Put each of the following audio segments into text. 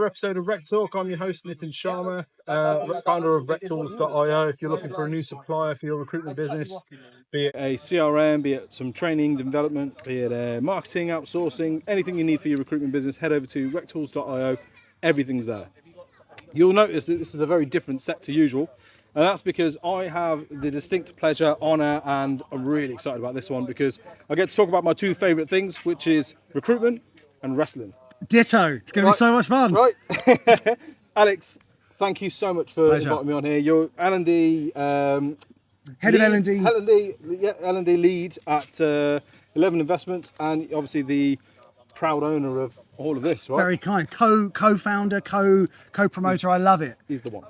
another episode of Rec Talk. I'm your host, Nitin Sharma, founder of RecTools.io. If you're looking for a new supplier for your recruitment business, be it a CRM, be it some training development, be it marketing, outsourcing, anything you need for your recruitment business, head over to RecTools.io. Everything's there. You'll notice that this is a very different set to usual, and that's because I have the distinct pleasure, honour, and I'm really excited about this one because I get to talk about my two favourite things, which is recruitment and wrestling. Ditto. It's going to be so much fun. Right. Alex, thank you so much for inviting me on here. You're L&D... Head of L&D. L&D lead at 11 Investments, and obviously the proud owner of all of this, right? Very kind. Co-founder, co-promoter. I love it. He's the one.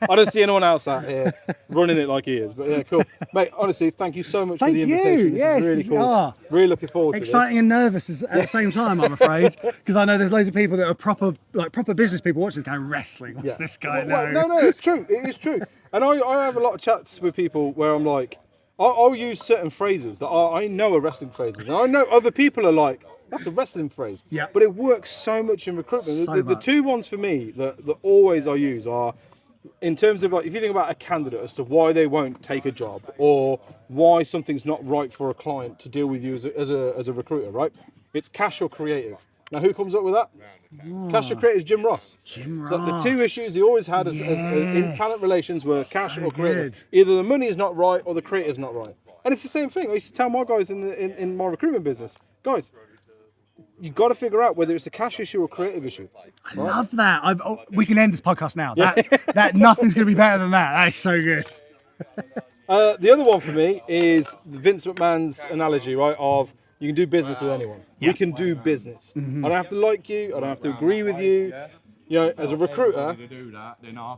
I don't see anyone else out here running it like he is. But yeah, cool. Mate, honestly, thank you so much for the invitation. Yes, this is really cool. Really looking forward to this. Exciting and nervous at the same time, I'm afraid. Because I know there's loads of people that are proper business people watching this going, wrestling. What's this guy know? No, it's true. It is true. And I have a lot of chats with people where I'm like, I'll use certain phrases that I know are wrestling phrases. And I know other people are like, that's a wrestling phrase. Yeah. But it works so much in recruitment. The two ones for me that always I use are, in terms of like, if you think about a candidate as to why they won't take a job or why something's not right for a client to deal with you as a recruiter, right? It's cash or creative. Now, who comes up with that? Cash or creative is Jim Ross. Jim Ross. So the two issues he always had as in talent relations were cash or creative. Either the money is not right or the creative is not right. And it's the same thing. I used to tell my guys in my recruitment business, guys, you've got to figure out whether it's a cash issue or a creative issue. Right? I love that. We can end this podcast now. That nothing's going to be better than that. That is so good. The other one for me is Vince McMahon's analogy, right, of you can do business with anyone. We can do business. I don't have to like you. I don't have to agree with you. You know, as a recruiter,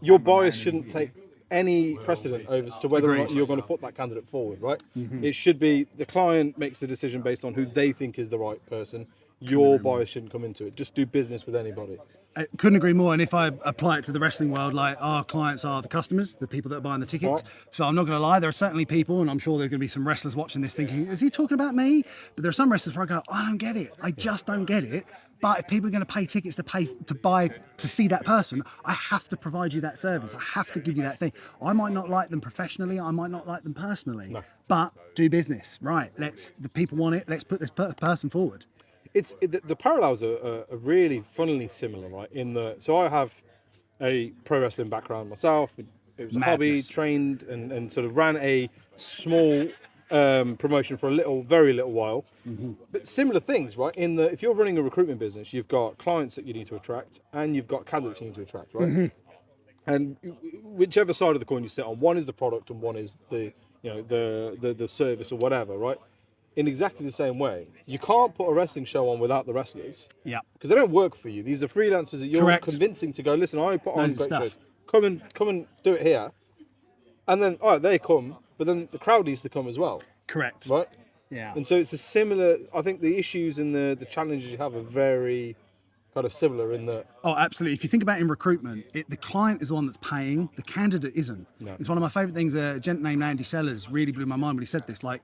your bias shouldn't take any precedent over as to whether or not you're going to put that candidate forward, right? It should be the client makes the decision based on who they think is the right person. Your bias shouldn't come into it. Just do business with anybody. I couldn't agree more. And if I apply it to the wrestling world, like our clients are the customers, the people that are buying the tickets. Right. So I'm not going to lie, there are certainly people, and I'm sure there are going to be some wrestlers watching this thinking, is he talking about me? But there are some wrestlers where I go, I don't get it. I just don't get it. But if people are going to pay tickets to see that person, I have to provide you that service. I have to give you that thing. I might not like them professionally. I might not like them personally. No. But do business, right? The people want it. Let's put this person forward. The parallels are really funnily similar, right? So I have a pro wrestling background myself. It was a hobby, trained and sort of ran a small promotion for very little while. But similar things, right? If you're running a recruitment business, you've got clients that you need to attract and you've got candidates you need to attract, right? And whichever side of the coin you sit on, one is the product and one is the service or whatever, right? In exactly the same way, you can't put a wrestling show on without the wrestlers. Yeah. Because they don't work for you. These are freelancers that you're convincing to go, listen, I put on great shows. Come and do it here. And then, all right, they come, but then the crowd needs to come as well. Correct. Right? Yeah. And so it's a similar, I think the issues and the challenges you have are very kind of similar in that. Oh, absolutely. If you think about it in recruitment, the client is the one that's paying, the candidate isn't. No. It's one of my favourite things. A gent named Andy Sellers really blew my mind when he said this. Like,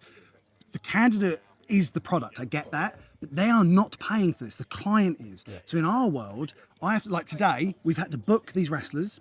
the candidate is the product, I get that, but they are not paying for this. The client is. Yeah. So in our world, I have to, like today, we've had to book these wrestlers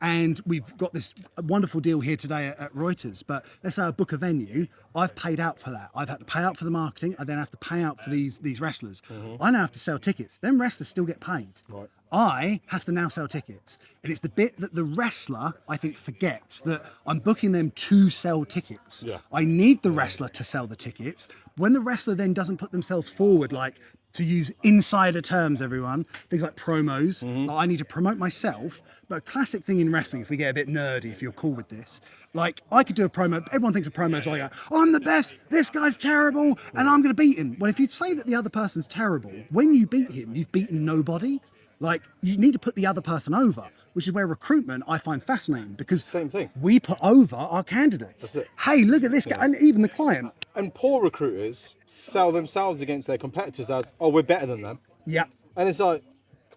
and we've got this wonderful deal here today at Reuters. But let's say I book a venue, I've paid out for that. I've had to pay out for the marketing, I then have to pay out for these wrestlers. I now have to sell tickets. Them wrestlers still get paid. Right. I have to now sell tickets. And it's the bit that the wrestler, I think, forgets, that I'm booking them to sell tickets. Yeah. I need the wrestler to sell the tickets. When the wrestler then doesn't put themselves forward, like, to use insider terms, everyone, things like promos, like I need to promote myself. But a classic thing in wrestling, if we get a bit nerdy, if you're cool with this, like I could do a promo, everyone thinks a promo is like, oh, I'm the best, this guy's terrible, and I'm going to beat him. Well, if you say that the other person's terrible, when you beat him, you've beaten nobody. Like, you need to put the other person over, which is where recruitment I find fascinating, because same thing. We put over our candidates. Hey, look at this guy, and even the client. And poor recruiters sell themselves against their competitors as, oh, we're better than them. Yeah. And it's like,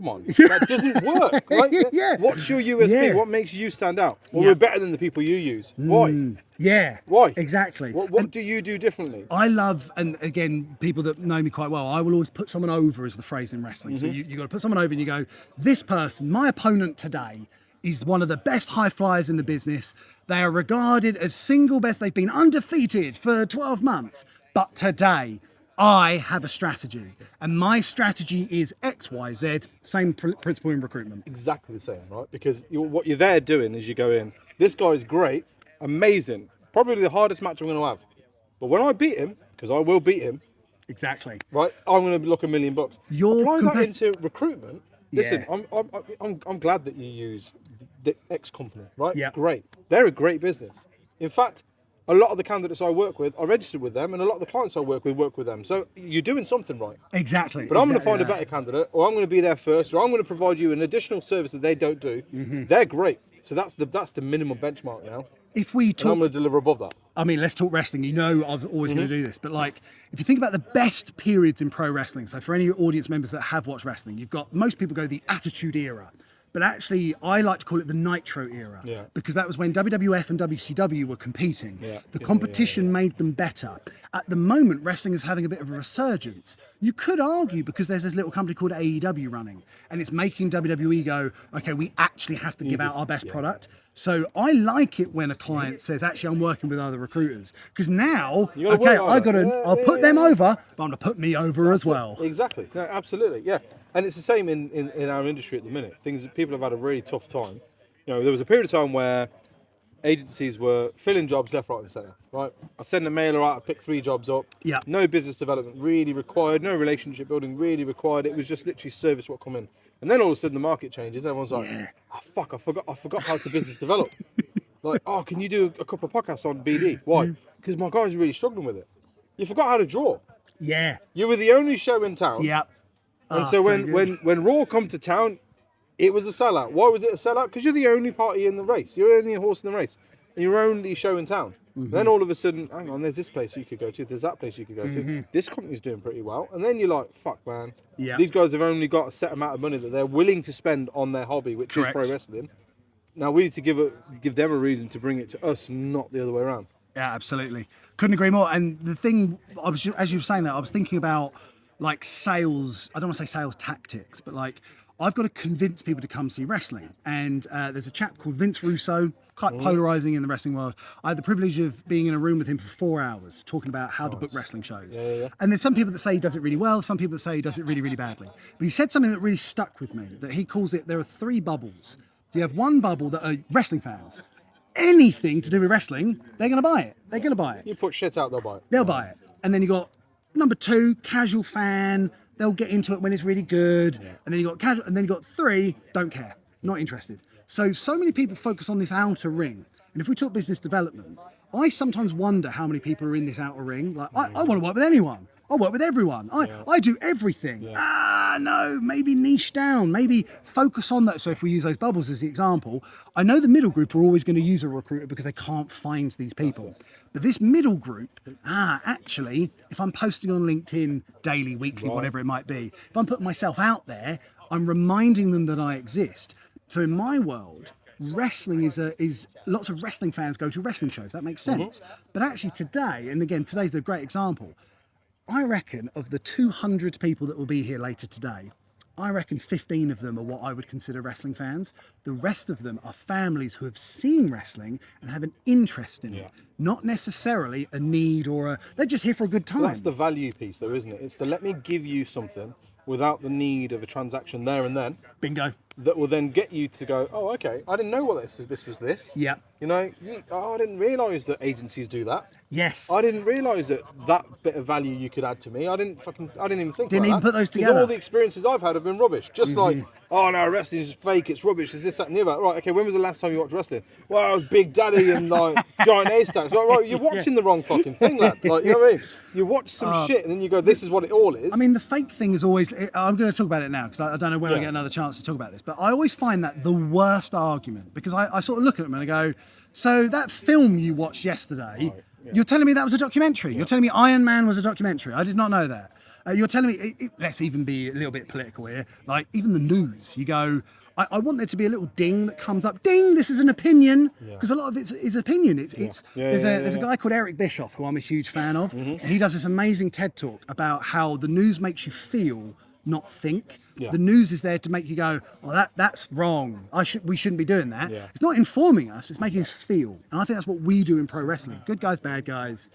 Come on, that doesn't work, right? Yeah. What's your USP? Yeah. What makes you stand out? Well, Yeah. we're better than the people you use. Why? Yeah. Why? Exactly. What do you do differently? I love, and again, people that know me quite well, I will always put someone over as the phrase in wrestling. So you got to put someone over and you go, this person, my opponent today, is one of the best high flyers in the business. They are regarded as single best. They've been undefeated for 12 months. But today, I have a strategy. And my strategy is X, Y, Z. Same principle in recruitment. Exactly the same, right? Because what you're there doing is you go in, this guy's great, amazing, probably the hardest match I'm going to have. But when I beat him, because I will beat him, Exactly. right, I'm going to look $1 million. Your Apply that into recruitment. Listen, Yeah. I'm glad that you use the X company, right? Yeah. Great. They're a great business. In fact, a lot of the candidates I work with are registered with them, and a lot of the clients I work with them. So you're doing something right. Exactly. But I'm going to exactly find a better candidate, or I'm going to be there first, or I'm going to provide you an additional service that they don't do. They're great. So that's the minimum benchmark now. If we And I'm talk, going to deliver above that. I mean, let's talk wrestling. You know, I'm always going to do this, but like, if you think about the best periods in pro wrestling, so for any audience members that have watched wrestling, you've got most people go the Attitude Era. But actually, I like to call it the Nitro era, because that was when WWF and WCW were competing. The competition made them better. At the moment, wrestling is having a bit of a resurgence. You could argue because there's this little company called AEW running, and it's making WWE go, okay, we actually have to give out our best product. So I like it when a client says, actually, I'm working with other recruiters. Because now, okay, I'll put them over, but I'm going to put me over as well. Exactly. No, absolutely. Yeah. And it's the same in our industry at the minute. People have had a really tough time. You know, there was a period of time where agencies were filling jobs left, right, and centre. Right? I'd send a mailer out, I'd pick 3 jobs up. Yeah. No business development really required. No relationship building really required. It was just literally service what come in. And then all of a sudden the market changes. Everyone's like, oh fuck, I forgot how to business develop. Like, oh, can you do a couple of podcasts on BD? Why? Because my guys are really struggling with it. You forgot how to draw. Yeah. You were the only show in town. Yeah. And so when Raw come to town, it was a sellout. Why was it a sellout? Because you're the only party in the race. You're only a horse in the race. And you're only show in town. Then all of a sudden, hang on, there's this place you could go to. There's that place you could go to. This company's doing pretty well. And then you're like, fuck, man. Yeah. These guys have only got a set amount of money that they're willing to spend on their hobby, which is pro wrestling. Now we need to give them a reason to bring it to us, not the other way around. Yeah, absolutely. Couldn't agree more. And the thing, as you were saying that, I was thinking about like sales, I don't want to say sales tactics, but like I've got to convince people to come see wrestling. And there's a chap called Vince Russo, quite polarizing in the wrestling world. I had the privilege of being in a room with him for 4 hours talking about how to book wrestling shows. And there's some people that say he does it really well, some people that say he does it really, really badly. But he said something that really stuck with me, that he calls it, there are 3 bubbles. You have one bubble that are wrestling fans. Anything to do with wrestling, they're going to buy it. They're going to buy it. You put shit out, they'll buy it. They'll buy it. And then you got number 2, casual fan. They'll get into it when it's really good. And then you got casual. And then you got 3, don't care, not interested. So many people focus on this outer ring. And if we talk business development, I sometimes wonder how many people are in this outer ring. Like, I want to work with anyone. I work with everyone. I do everything. No, maybe niche down, maybe focus on that. So if we use those bubbles as the example, I know the middle group are always going to use a recruiter because they can't find these people. But this middle group, actually, if I'm posting on LinkedIn daily, weekly, whatever it might be, if I'm putting myself out there, I'm reminding them that I exist. So in my world, wrestling is lots of wrestling fans go to wrestling shows. That makes sense. But actually today, and again, today's a great example, I reckon of the 200 people that will be here later today, I reckon 15 of them are what I would consider wrestling fans. The rest of them are families who have seen wrestling and have an interest in it. Not necessarily a need they're just here for a good time. That's the value piece though, isn't it? It's the let me give you something without the need of a transaction there and then. Bingo. That will then get you to go, oh, okay, I didn't know what this was this. Yeah. You know, I didn't realise that agencies do that. Yes. I didn't realise that bit of value you could add to me. I didn't even think Didn't about even that. put those 'Cause together. all the experiences I've had have been rubbish. Just like, oh no, wrestling's fake, it's rubbish, it's this, that and the other. Right, okay, when was the last time you watched wrestling? Well, it was Big Daddy and like Giant A-Stacks. Like, right, you're watching the wrong fucking thing, lad. Like, you know what I mean? You watch some shit and then you go, this is what it all is. I mean, the fake thing is always, I'm going to talk about it now because I don't know when I get another chance to talk about this, but I always find that the worst argument because I sort of look at them and I go, so that film you watched yesterday, you're telling me that was a documentary. You're telling me Iron Man was a documentary. I did not know that. You're telling me, let's even be a little bit political here, like even the news, you go, I want there to be a little ding that comes up, ding, this is an opinion, because a lot of it is opinion. There's a guy called Eric Bischoff, who I'm a huge fan of, and he does this amazing TED talk about how the news makes you feel, not think. The news is there to make you go, oh, that's wrong. We shouldn't be doing that. It's not informing us, it's making us feel. And I think that's what we do in pro wrestling. Good guys, bad guys.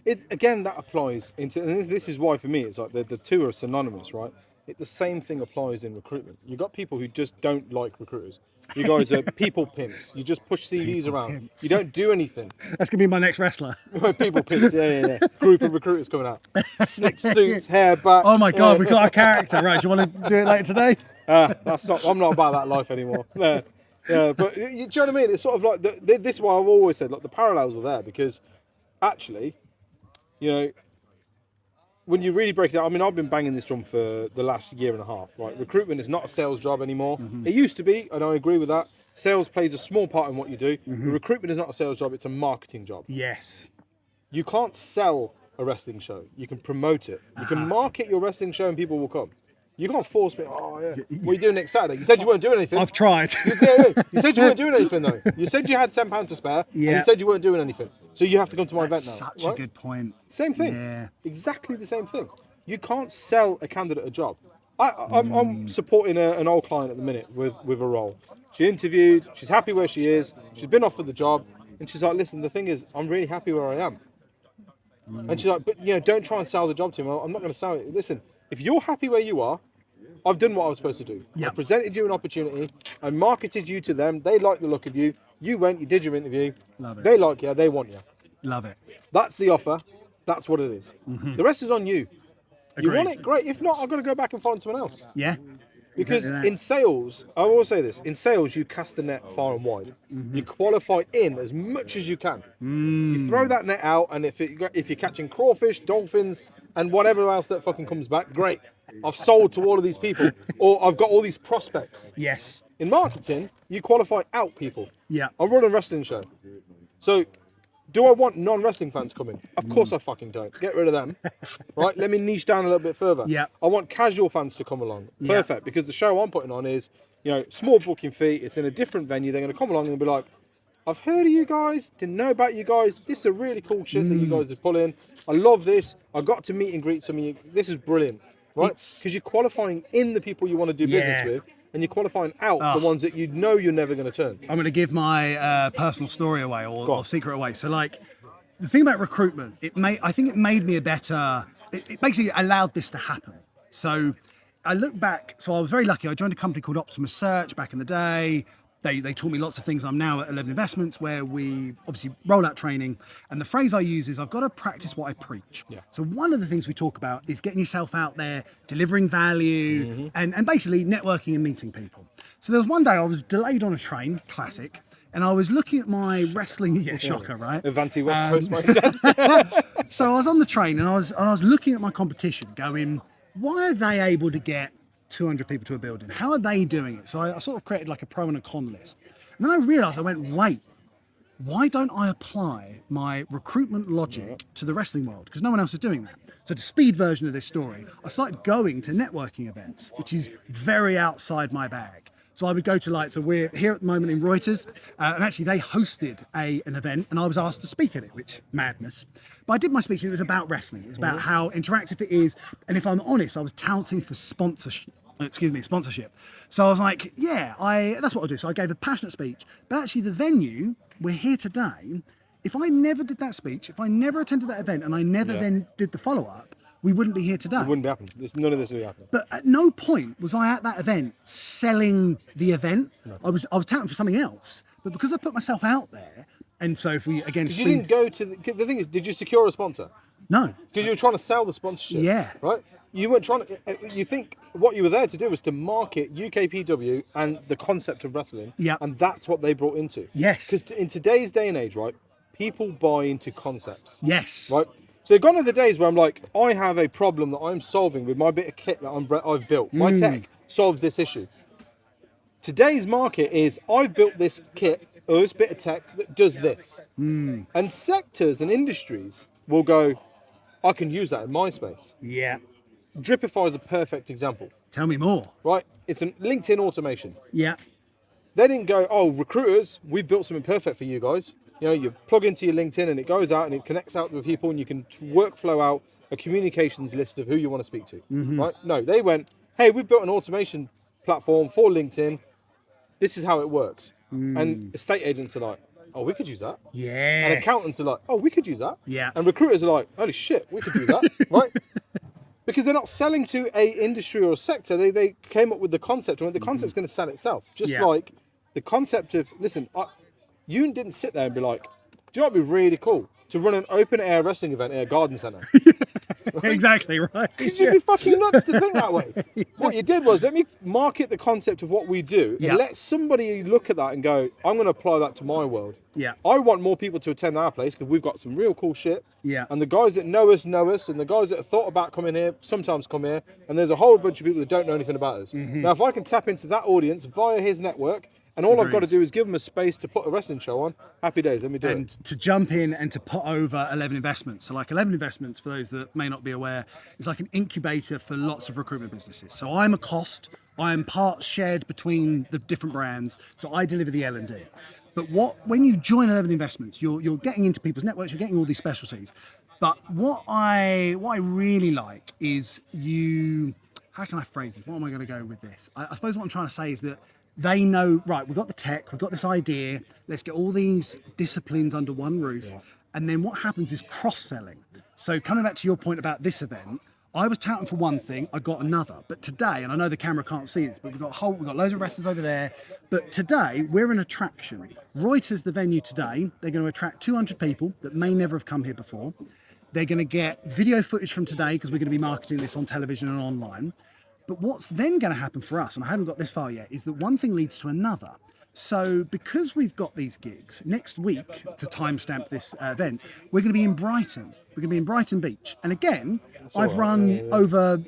Again, that applies into, and this is why for me, it's like the two are synonymous, right? The same thing applies in recruitment. You've got people who just don't like recruiters. You guys are people pimps. You just push CVs around. Pimps. You don't do anything. That's going to be my next wrestler. People pimps, yeah. Group of recruiters coming out. Slick suits, hair back. Oh my God, we've got a character. Right, do you want to do it later today? I'm not about that life anymore. But do you know what I mean? It's sort of like, this is why I've always said, like, the parallels are there, because actually, you know, when you really break it down, I mean, I've been banging this drum for the last year and a half, right? Recruitment is not a sales job anymore. It used to be, and I agree with that. Sales plays a small part in what you do. But recruitment is not a sales job, it's a marketing job. Yes. You can't sell a wrestling show. You can promote it. You can market your wrestling show and people will come. You can't force me, oh yeah, what are you doing next Saturday? You said you weren't doing anything. I've tried. You said you weren't doing anything though. You said you had £10 to spare, and you said you weren't doing anything. So you have to come to my event now. Such a good point. Same thing. Yeah. Exactly the same thing. You can't sell a candidate a job. I'm supporting an old client at the minute with a role. She interviewed, she's happy where she is, she's been offered the job, and she's like, listen, the thing is, I'm really happy where I am. And she's like, but you know, don't try and sell the job to me. I'm not going to sell it. Listen, if you're happy where you are, I've done what I was supposed to do. I presented you an opportunity, I marketed you to them, they like the look of you, you went, you did your interview, Love it. They like you, they want you. Love it. That's the offer, that's what it is. The rest is on you. Agreed. You want it, great. If not, I've got to go back and find someone else. Yeah. Because in sales, I will say this, in sales you cast the net far and wide. You qualify in as much as you can. You throw that net out, and if you're catching crawfish, dolphins, and whatever else that fucking comes back, great. I've sold to all of these people, or I've got all these prospects. Yes. In marketing, you qualify out people. Yeah. I run a wrestling show. So, do I want non-wrestling fans coming? Of course I fucking don't. Get rid of them. Right? Let me niche down a little bit further. Yeah. I want casual fans to come along. Perfect. Because the show I'm putting on is, you know, small booking fee. It's in a different venue. They're going to come along and be like, I've heard of you guys. Didn't know about you guys. This is a really cool shit that you guys are pulling. I love this. I got to meet and greet some of you. This is brilliant. Right? Because you're qualifying in the people you want to do business with. And you're qualifying out the ones that you know you're never going to turn. I'm going to give my personal story away or secret away. So, like, the thing about recruitment, I think it made me a better. It basically allowed this to happen. So, I look back. So, I was very lucky. I joined a company called Optimus Search back in the day. They taught me lots of things. I'm now at 11 Investments, where we obviously roll out training. And the phrase I use is, I've got to practice what I preach. Yeah. So one of the things we talk about is getting yourself out there, delivering value, and basically networking and meeting people. So there was one day I was delayed on a train, classic, and I was looking at my wrestling, shocker, right? Avanti West Coast, my So I was on the train and I was looking at my competition going, why are they able to get 200 people to a building? How are they doing it? So I sort of created like a pro and a con list. And then I realized, I went, wait, why don't I apply my recruitment logic to the wrestling world? Because no one else is doing that. So the speed version of this story, I started going to networking events, which is very outside my bag. So I would go to so we're here at the moment in Reuters, and actually they hosted an event, and I was asked to speak at it, which madness. But I did my speech, and it was about wrestling. It was about how interactive it is, and if I'm honest, I was touting for sponsorship. So I was like, that's what I'll do. So I gave a passionate speech, but actually the venue, we're here today. If I never did that speech, if I never attended that event, and I never then did the follow-up, we wouldn't be here today. It wouldn't happen. None of this would happen. But at no point was I at that event selling the event. No. I was touting for something else. But because I put myself out there, and so if we again, you didn't go to the thing is, did you secure a sponsor? No, because you were trying to sell the sponsorship. Yeah, right. You weren't trying to. You think what you were there to do was to market UKPW and the concept of wrestling. Yeah, and that's what they brought into. Yes, because in today's day and age, right, people buy into concepts. Yes, right. So gone are the days where I'm like, I have a problem that I'm solving with my bit of kit that I've built. My tech solves this issue. Today's market is, I've built this kit or this bit of tech that does this. And sectors and industries will go, I can use that in my space. Yeah. Dripify is a perfect example, Tell me more. right? It's a LinkedIn automation. Yeah. They didn't go, oh, recruiters, we've built something perfect for you guys. You know, you plug into your LinkedIn and it goes out and it connects out with people and you can workflow out a communications list of who you want to speak to, right? No, they went, hey, we've built an automation platform for LinkedIn. This is how it works. And estate agents are like, oh, we could use that. Yes. And accountants are like, oh, we could use that. Yeah. And recruiters are like, holy shit, we could do that, right? Because they're not selling to a industry or a sector. They came up with the concept, and the concept's going to sell itself. Just like the concept of, listen, you didn't sit there and be like, do you know what would be really cool? To run an open air wrestling event in a garden centre. Right? Exactly right. Because you'd be fucking nuts to think that way. What you did was, let me market the concept of what we do and let somebody look at that and go, I'm going to apply that to my world. Yeah. I want more people to attend our place because we've got some real cool shit. Yeah. And the guys that know us, and the guys that have thought about coming here sometimes come here. And there's a whole bunch of people that don't know anything about us. Now, if I can tap into that audience via his network, and all I've got to do is give them a space to put a wrestling show on, happy days, let me do it. And to jump in and to put over 11 investments. So like 11 investments, for those that may not be aware, is like an incubator for lots of recruitment businesses. So I'm a cost, I am part shared between the different brands. So I deliver the L&D. But when you join 11 investments, you're getting into people's networks, you're getting all these specialties. But what I really like is how can I phrase this? What am I going to go with this? I suppose what I'm trying to say is that they know, right, we've got the tech, we've got this idea, let's get all these disciplines under one roof. Yeah. And then what happens is cross-selling. So coming back to your point about this event, I was touting for one thing, I got another. But today, and I know the camera can't see this, but we've got loads of wrestlers over there. But today, we're an attraction. Reuters, the venue today, they're going to attract 200 people that may never have come here before. They're going to get video footage from today because we're going to be marketing this on television and online. But what's then going to happen for us, and I haven't got this far yet, is that one thing leads to another. So because we've got these gigs, next week, to timestamp this event, we're going to be in Brighton. We're going to be in Brighton Beach. And again, I've run over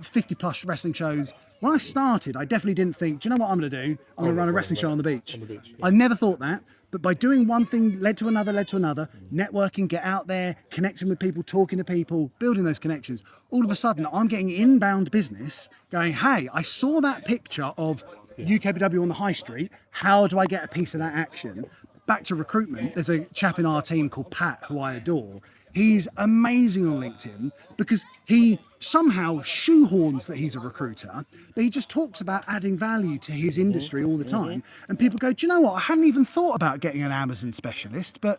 50 plus wrestling shows. When I started, I definitely didn't think, do you know what I'm going to do? I'm going to run a wrestling show on the beach. I never thought that. But by doing one thing led to another, networking, get out there, connecting with people, talking to people, building those connections. All of a sudden, I'm getting inbound business going, hey, I saw that picture of UKPW on the high street. How do I get a piece of that action? Back to recruitment, there's a chap in our team called Pat, who I adore. He's amazing on LinkedIn because he somehow shoehorns that he's a recruiter, but he just talks about adding value to his industry all the time. And people go, do you know what? I hadn't even thought about getting an Amazon specialist, but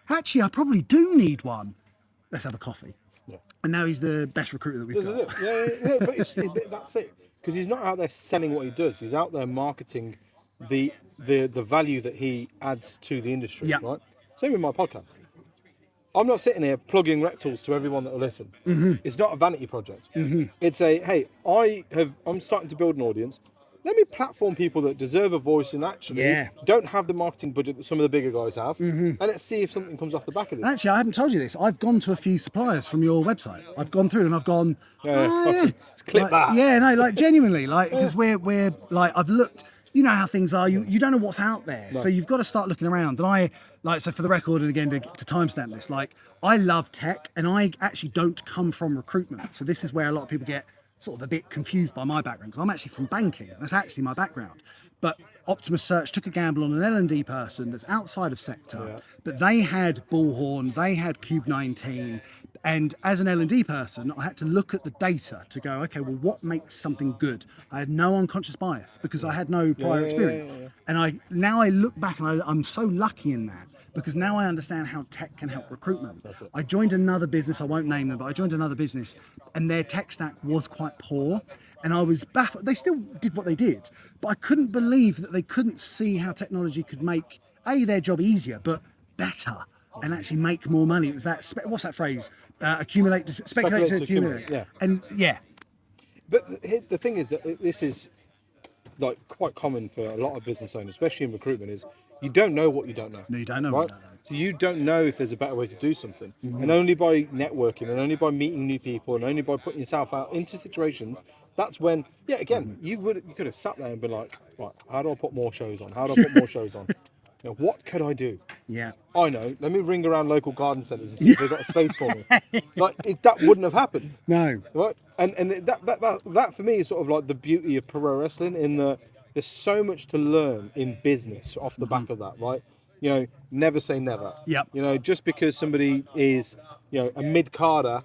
actually I probably do need one. Let's have a coffee. Yeah. And now he's the best recruiter that we've got. Yeah, but that's it. Because he's not out there selling what he does. He's out there marketing the value that he adds to the industry, right? Same with my podcast. I'm not sitting here plugging rectals to everyone that will listen. It's not a vanity project. It's a, hey, I'm starting to build an audience. Let me platform people that deserve a voice and actually don't have the marketing budget that some of the bigger guys have. And let's see if something comes off the back of this. Actually, I haven't told you this. I've gone to a few suppliers from your website. I've gone through and I've gone, Let's clip that. Yeah, no, like genuinely, like, because we're like, I've looked, you know how things are, you don't know what's out there. No. So you've got to start looking around. And so for the record, and again, to timestamp this, like, I love tech and I actually don't come from recruitment. So this is where a lot of people get sort of a bit confused by my background, because I'm actually from banking. That's actually my background. But Optimus Search took a gamble on an L&D person that's outside of sector, but they had Bullhorn, they had Cube 19, and as an L&D person, I had to look at the data to go, okay, well, what makes something good? I had no unconscious bias because I had no prior experience. And now I look back and I'm so lucky in that, because now I understand how tech can help recruitment. I joined another business, I won't name them, but I joined another business and their tech stack was quite poor. And I was baffled. They still did what they did, but I couldn't believe that they couldn't see how technology could make their job easier, but better, and actually make more money. It was that, what's that phrase? Speculate to accumulate. Yeah. And But the thing is that this is like quite common for a lot of business owners, especially in recruitment, is you don't know what you don't know. No, you don't know. Right? So you don't know if there's a better way to do something. And only by networking and only by meeting new people and only by putting yourself out into situations, that's when, you could have sat there and been like, right, how do I put more shows on? How do I put more shows on? You know, what could I do? I know. Let me ring around local garden centres and see if they've got a space for me. That wouldn't have happened. No. Right? And that for me is sort of like the beauty of pro wrestling, in that there's so much to learn in business off the back of that, right? Never say never. Yep. Just because somebody is, a mid-carder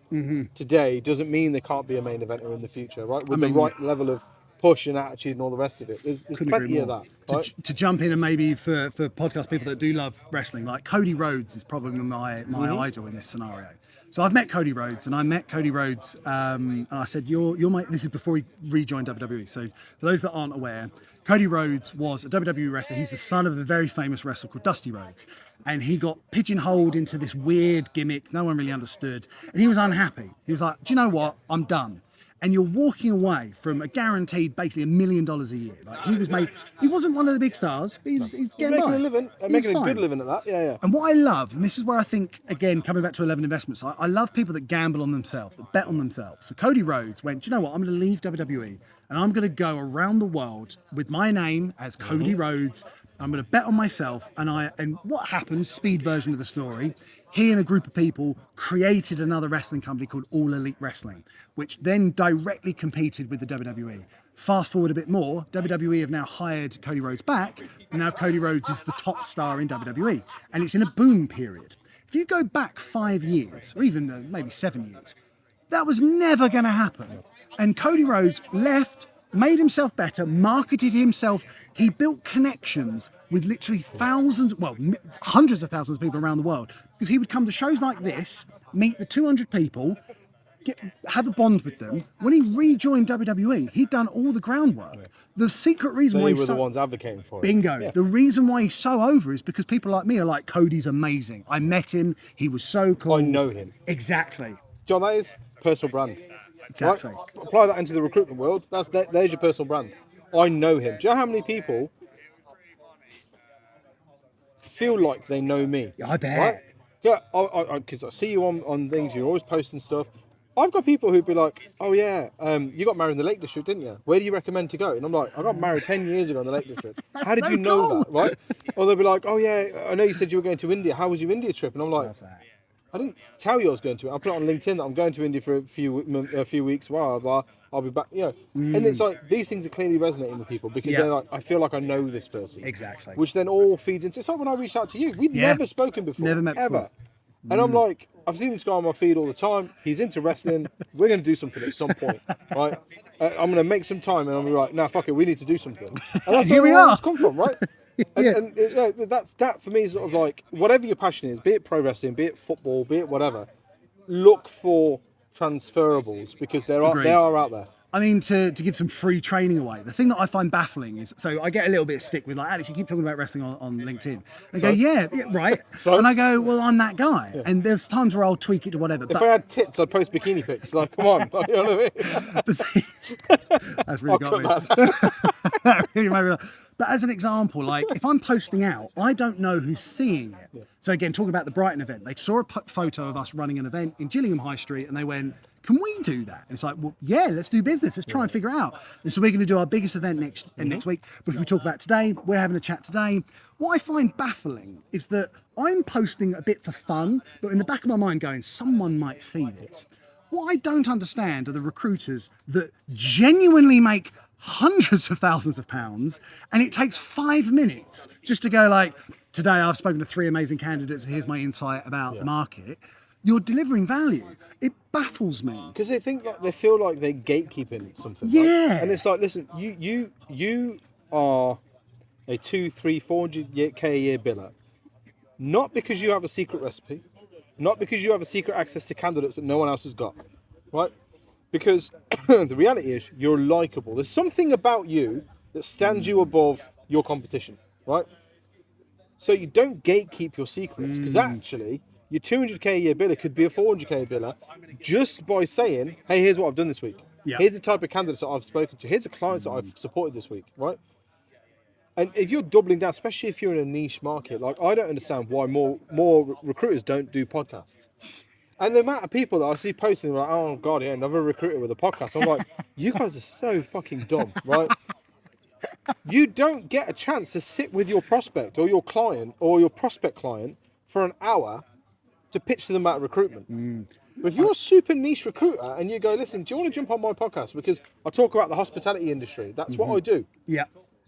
today doesn't mean they can't be a main eventer in the future, right? With the right level of push and attitude and all the rest of it. There's plenty of that. Right? To jump in, and maybe for podcast people that do love wrestling, like Cody Rhodes is probably my idol in this scenario. So I've met Cody Rhodes, and and I said, you're my, this is before he rejoined WWE. So for those that aren't aware, Cody Rhodes was a WWE wrestler. He's the son of a very famous wrestler called Dusty Rhodes. And he got pigeonholed into this weird gimmick no one really understood. And he was unhappy. He was like, do you know what? I'm done. And you're walking away from a guaranteed basically $1 million a year. Like he wasn't one of the big stars, but he's getting making by. a living, making a good living at that. Yeah. And what I love, and this is where I think, again, coming back to 11 Investments, I love people that gamble on themselves, that bet on themselves. So Cody Rhodes went, do you know what? I'm going to leave WWE and I'm going to go around the world with my name as Cody Rhodes. I'm going to bet on myself. And what happened, speed version of the story, he and a group of people created another wrestling company called All Elite Wrestling, which then directly competed with the WWE. Fast forward a bit more, WWE have now hired Cody Rhodes back, and now Cody Rhodes is the top star in WWE, and it's in a boom period. If you go back 5 years, or even maybe 7 years, that was never going to happen. And Cody Rhodes left, made himself better, marketed himself. He built connections with literally hundreds of thousands of people around the world, because he would come to shows like this, meet the 200 people, have a bond with them. When he rejoined WWE, he'd done all the groundwork. The secret reason why they were the ones advocating for it. Bingo. Yeah. The reason why he's so over is because people like me are like, Cody's amazing. I met him. He was so cool. I know him. Exactly. John, that is personal brand. Exactly. Right? Apply that into the recruitment world. There's your personal brand. I know him. Do you know how many people feel like they know me? I bet. Right? Yeah, because I see you on things. You're always posting stuff. I've got people who'd be like, "Oh yeah, you got married in the Lake District, didn't you? Where do you recommend to go?" And I'm like, "I got married 10 years ago in the Lake District. How did you know that?" Right? Or they'll be like, "Oh yeah, I know you said you were going to India. How was your India trip?" And I'm like, I didn't tell you I was going to it. I put it on LinkedIn that I'm going to India for a few weeks. Well, I'll be back. And it's like these things are clearly resonating with people because they're like, I feel like I know this person. Exactly. Which then all feeds into. It's like when I reached out to you. We'd never spoken before. Never met ever. Before. And I'm like, I've seen this guy on my feed all the time. He's into wrestling. We're going to do something at some point, right? I'm going to make some time, and I'll be like, nah, fuck it, we need to do something. And that's Here we where are. it's come from, right? And that for me is sort of like, whatever your passion is, be it pro wrestling, be it football, be it whatever, look for transferables because they are out there. I mean, to give some free training away, the thing that I find baffling is, so I get a little bit of stick with like, Alex, you keep talking about wrestling on LinkedIn. They go, yeah, right. And I go, well, I'm that guy. Yeah. And there's times where I'll tweak it to whatever. If I had tits, I'd post bikini pics. Like, come on. You know what I mean? That's really got me. That really made me laugh. But as an example, like if I'm posting out, I don't know who's seeing it. Yeah. So again, talking about the Brighton event, they saw a photo of us running an event in Gillingham High Street and they went, can we do that? And it's like, well, yeah, let's do business. Let's try and figure it out. And so we're going to do our biggest event next week, which we talk about today. We're having a chat today. What I find baffling is that I'm posting a bit for fun, but in the back of my mind going, someone might see this. What I don't understand are the recruiters that genuinely make hundreds of thousands of pounds, and it takes 5 minutes just to go like, today I've spoken to 3 amazing candidates, here's my insight about the market. You're delivering value. It baffles me. Because they feel like they're gatekeeping something. Yeah. Right? And it's like, listen, you are a 200, 300, 400k a year biller. Not because you have a secret recipe, not because you have a secret access to candidates that no one else has got, right? Because the reality is you're likable. There's something about you that stands you above your competition, right? So you don't gatekeep your secrets because actually your 200k a year biller could be a 400k biller just by saying, hey, here's what I've done this week. Yeah. Here's the type of candidates that I've spoken to. Here's the clients that I've supported this week, right? And if you're doubling down, especially if you're in a niche market, like I don't understand why more recruiters don't do podcasts. And the amount of people that I see posting like, oh God, yeah, another recruiter with a podcast. I'm like, you guys are so fucking dumb, right? You don't get a chance to sit with your prospect or your client or your prospect client for an hour to pitch to them about recruitment. But if you're a super niche recruiter and you go, listen, do you want to jump on my podcast? Because I talk about the hospitality industry. That's what I do. Yeah.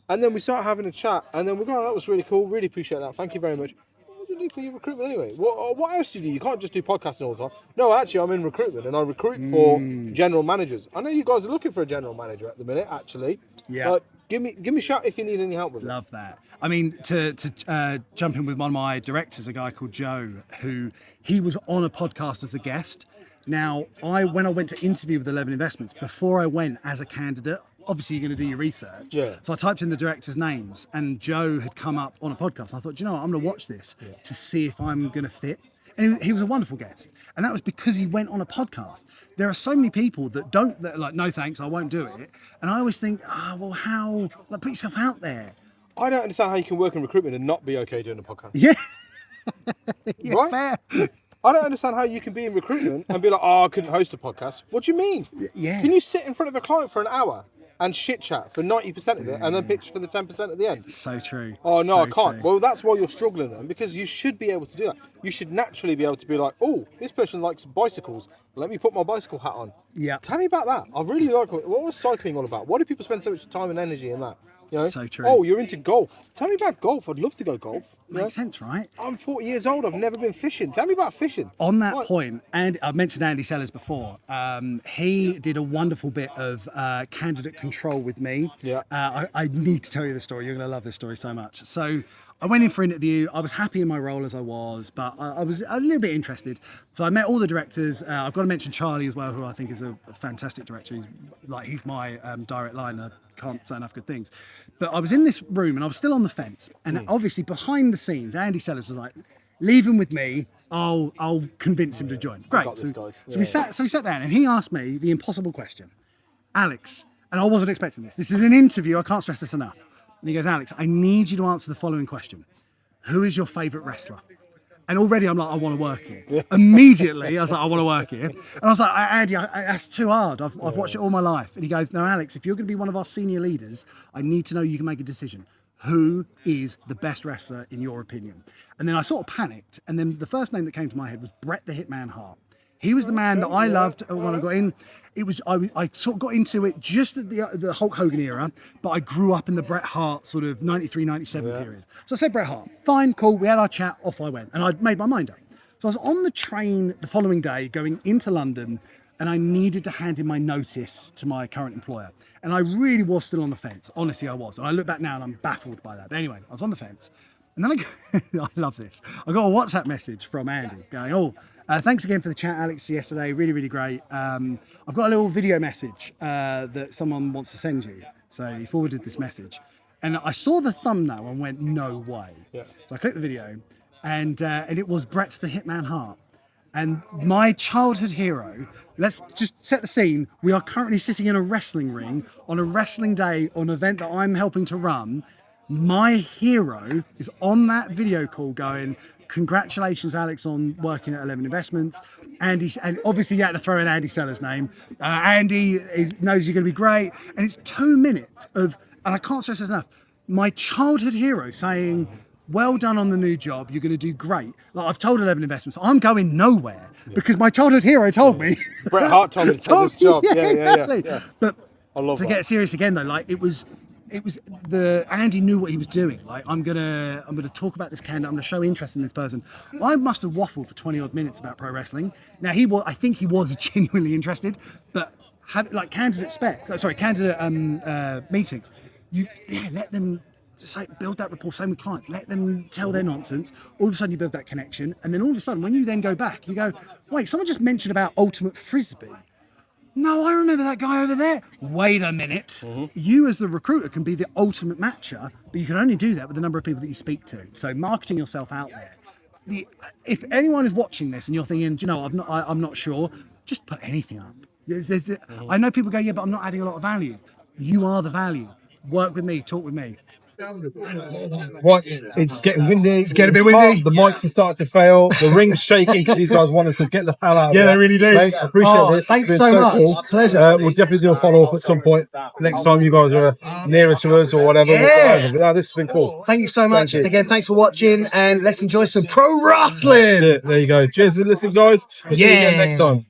And then we start having a chat, and then we go, oh, that was really cool. Really appreciate that. Thank you very much. What do you do for your recruitment anyway? What else do you do? You can't just do podcasting all the time. No, actually, I'm in recruitment, and I recruit for general managers. I know you guys are looking for a general manager at the minute, actually. Yeah. But give me a shout if you need any help with it. Love that. I mean, to jump in with one of my directors, a guy called Joe, who he was on a podcast as a guest. Now, when I went to interview with 11 Investments, before I went as a candidate, obviously you're going to do your research. Yeah. So I typed in the directors' names, and Joe had come up on a podcast. I thought, do you know what, I'm going to watch this to see if I'm going to fit. And he was a wonderful guest. And that was because he went on a podcast. There are so many people that are like, no thanks, I won't do it. And I always think, well, how? Like, put yourself out there. I don't understand how you can work in recruitment and not be okay doing a podcast. Yeah. Yeah, right? Fair. I don't understand how you can be in recruitment and be like, oh, I couldn't host a podcast. What do you mean? Yeah. Can you sit in front of a client for an hour and shit chat for 90% of it and then pitch for the 10% at the end? So true. Oh, no, So I can't. true. Well, that's why you're struggling then, because you should be able to do that. You should naturally be able to be like, oh, this person likes bicycles. Let me put my bicycle hat on. Yeah. Tell me about that. I really like it. What was cycling all about? Why do people spend so much time and energy in that? You know? So true. Oh, you're into golf. Tell me about golf. I'd love to go golf. You know? Makes sense, right? I'm 40 years old. I've never been fishing. Tell me about fishing. On that Right. point, and I've mentioned Andy Sellers before. He did a wonderful bit of candidate control with me. Yeah. I need to tell you the story. You're going to love this story so much. So I went in for an interview. I was happy in my role as I was, but I was a little bit interested. So I met all the directors. I've got to mention Charlie as well, who I think is a fantastic director. He's my direct line. I can't say enough good things. But I was in this room and I was still on the fence. And obviously behind the scenes, Andy Sellers was like, leave him with me. I'll convince him to join. Great. got this, guys. So we sat down and he asked me the impossible question. Alex, and I wasn't expecting this. This is an interview. I can't stress this enough. And he goes, Alex, I need you to answer the following question. Who is your favourite wrestler? And already I'm like, I want to work here. Yeah. Immediately, I was like, I want to work here. And I was like, Andy, that's too hard. I've watched it all my life. And he goes, no, Alex, if you're going to be one of our senior leaders, I need to know you can make a decision. Who is the best wrestler in your opinion? And then I sort of panicked. And then the first name that came to my head was Bret the Hitman Hart. He was the man that I loved when I got in. I sort of got into it just at the Hulk Hogan era, but I grew up in the Bret Hart sort of 93, 97 period. So I said Bret Hart. Fine, cool. We had our chat. Off I went. And I'd made my mind up. So I was on the train the following day going into London, and I needed to hand in my notice to my current employer. And I really was still on the fence. Honestly, I was. And I look back now and I'm baffled by that. But anyway, I was on the fence. And then I love this. I got a WhatsApp message from Andy going, thanks again for the chat, Alex, yesterday. Really, really great. I've got a little video message that someone wants to send you. So he forwarded this message. And I saw the thumbnail and went, no way. Yeah. So I clicked the video and it was Bret the Hitman Hart. And my childhood hero, let's just set the scene. We are currently sitting in a wrestling ring on a wrestling day on an event that I'm helping to run. My hero is on that video call going, congratulations, Alex, on working at 11 Investments. And obviously you had to throw in Andy Sellers' name. Andy knows you're going to be great. And it's 2 minutes of, and I can't stress this enough, my childhood hero saying, well done on the new job, you're going to do great. Like I've told 11 Investments, I'm going nowhere because my childhood hero told me. Bret Hart told me to take this job. Yeah, exactly. Yeah. But to that. get serious again though, like it was the Andy knew what he was doing. Like I'm gonna talk about this candidate. I'm gonna show interest in this person. I must have waffled for 20 odd minutes about pro wrestling. Now I think he was genuinely interested, but candidate meetings. Let them just build that rapport. Same with clients. Let them tell their nonsense. All of a sudden you build that connection, and then all of a sudden when you then go back, you go, wait, someone just mentioned about ultimate frisbee. No, I remember that guy over there. Wait a minute. Mm-hmm. You as the recruiter can be the ultimate matcher, but you can only do that with the number of people that you speak to. So marketing yourself out there. If anyone is watching this and you're thinking, I'm not sure, just put anything up. I know people go, yeah, but I'm not adding a lot of value. You are the value. Work with me, talk with me. What? It's getting windy. It's getting a bit windy. The mics are starting to fail. The ring's shaking because these guys want us to get the hell out of Yeah, there. they really do. Mate, I appreciate this. Thanks It's so been much. Cool. Pleasure. We'll definitely do a follow-up at some point. Next time you guys are nearer to us or whatever. Yeah. No, this has been cool. Thank you so much. Thank you. Again, thanks for watching, and let's enjoy some pro wrestling. There you go. Cheers for listening, guys. We'll see you again next time.